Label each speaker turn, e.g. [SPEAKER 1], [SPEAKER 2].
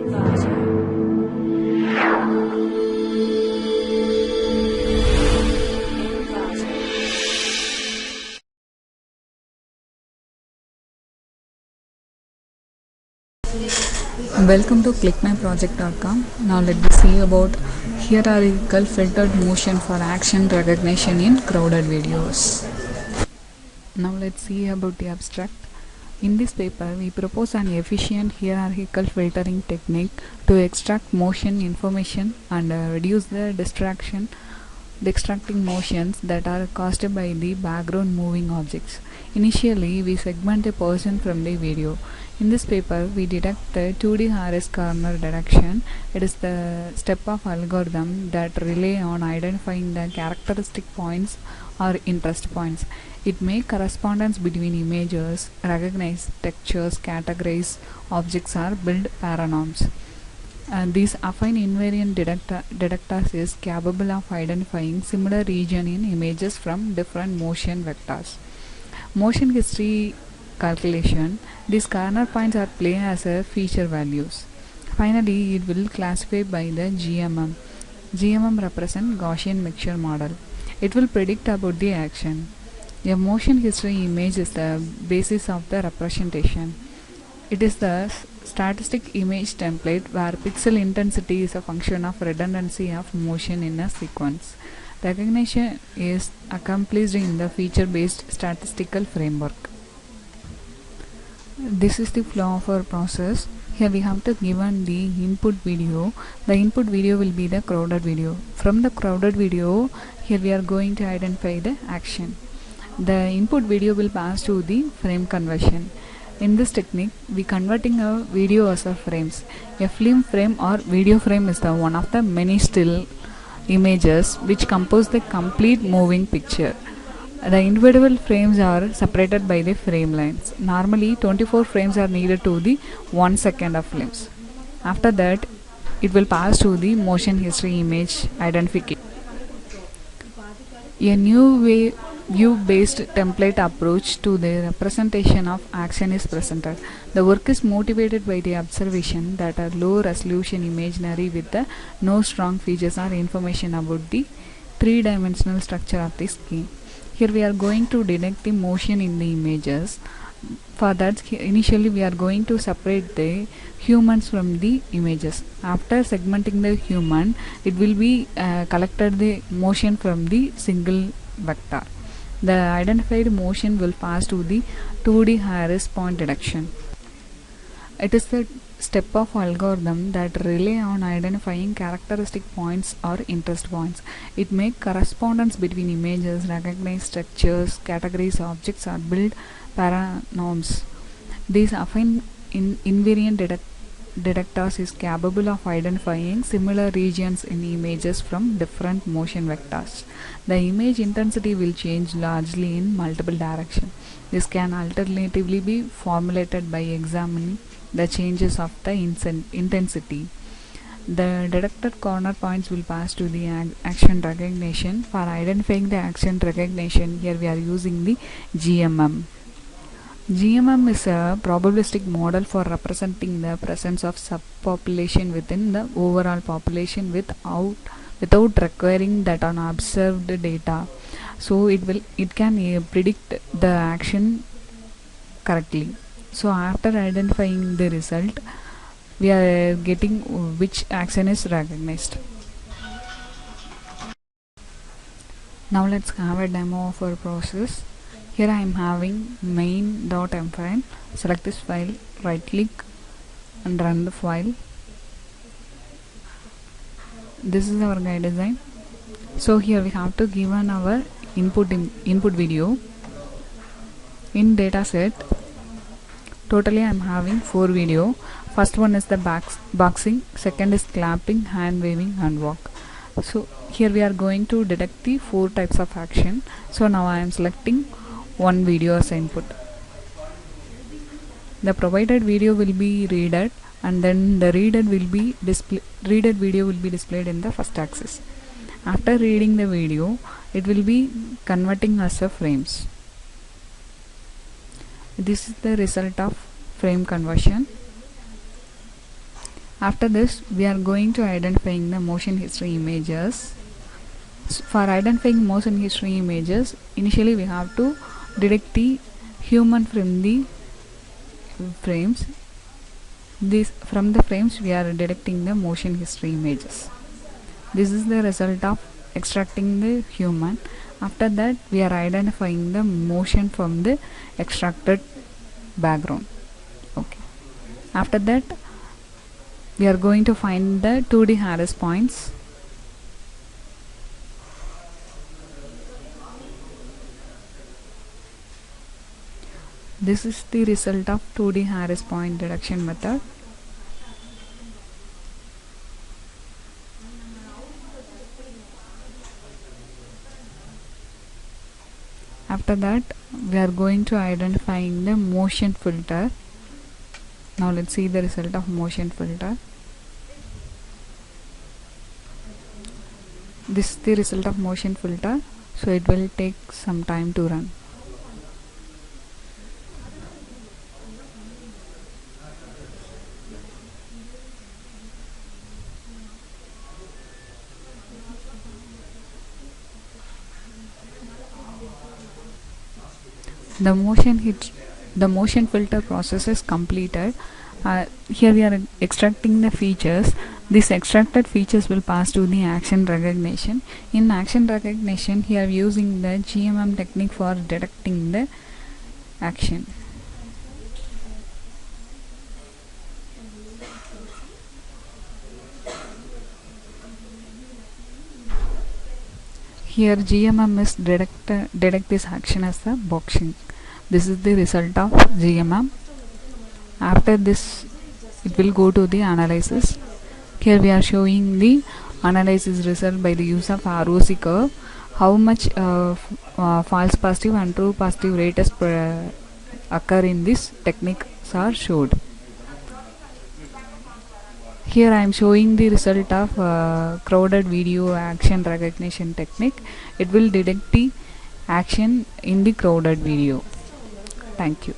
[SPEAKER 1] Welcome to clickmyproject.com. Now let us see about hierarchical filtered motion for action recognition in crowded videos. Now let's see about the abstract. In this paper, we propose an efficient hierarchical filtering technique to extract motion information and reduce the distracting motions that are caused by the background moving objects. Initially, we segment a person from the video. In this paper, we detect the 2D RS corner detection. It is the step of algorithm that rely on identifying the characteristic points or interest points. It makes correspondence between images, recognize textures, categorize objects or build paranorms. These affine invariant detectors is capable of identifying similar region in images from different motion vectors. Motion history calculation. These corner points are placed as a feature values. Finally, it will classify by the GMM. GMM represents Gaussian mixture model. It will predict about the action. A motion history image is the basis of the representation. It is the static image template where pixel intensity is a function of redundancy of motion in a sequence. Recognition is accomplished in the feature-based statistical framework. This is the flow of our process. Here we have to given the input video. The input video will be the crowded video. From the crowded video, here we are going to identify the action. The input video will pass to the frame conversion. In this technique, we converting a video as a frames. A film frame or video frame is the one of the many still images which compose the complete moving picture. The individual frames are separated by the frame lines. Normally 24 frames are needed to the 1 second of films. After that, it will pass to the motion history image identification. A new view-based template approach to the representation of action is presented. The work is motivated by the observation that a low-resolution imaginary with no strong features or information about the three-dimensional structure of the scene. Here we are going to detect the motion in the images. For that, initially we are going to separate the humans from the images. After segmenting the human, it will be collected the motion from the single vector. The identified motion will pass to the 2D Harris point detection. It is the step of algorithm that rely on identifying characteristic points or interest points. It makes correspondence between images, recognize structures, categorize objects or build paranorms. These affine invariant detectors is capable of identifying similar regions in images from different motion vectors. The image intensity will change largely in multiple directions. This can alternatively be formulated by examining the changes of the intensity. The detected corner points will pass to the action recognition. For identifying the action recognition, here we are using the GMM. GMM is a probabilistic model for representing the presence of subpopulation within the overall population without requiring that on observed data. So it can predict the action correctly. So after identifying the result, we are getting which action is recognized. Now let's have a demo of our process. Here I am having main.m file. Select this file, right click and run the file. This is our guide design. So here we have to given our input video. In dataset, totally I am having 4 video. First one is the boxing, second is clapping, hand waving and walk. So here we are going to detect the 4 types of action. So now I am selecting one video as input. The provided video will be readed and then the readed video will be displayed in the first axis. After reading the video, it will be converting as a frames. This is the result of frame conversion. After this, we are going to identifying the motion history images. For identifying motion history images, initially we have to detect the human from the frames. From the frames we are detecting the motion history images. This is the result of extracting the human. After that, we are identifying the motion from the extracted background. Okay. After that, we are going to find the 2D Harris points. This is the result of 2D Harris point deduction method. After that, we are going to identifying the motion filter. Now let's see the result of motion filter. This is the result of motion filter, so it will take some time to run. The motion filter process is completed. Here we are extracting the features. These extracted features will pass to the action recognition. In action recognition, here we are using the GMM technique for detecting the action. Here GMM is detect this action as the boxing. This is the result of GMM. After this, it will go to the analysis. Here we are showing the analysis result by the use of ROC curve. How much false positive and true positive rate occur in this techniques are showed. Here I am showing the result of crowded video action recognition technique. It will detect the action in the crowded video. Thank you.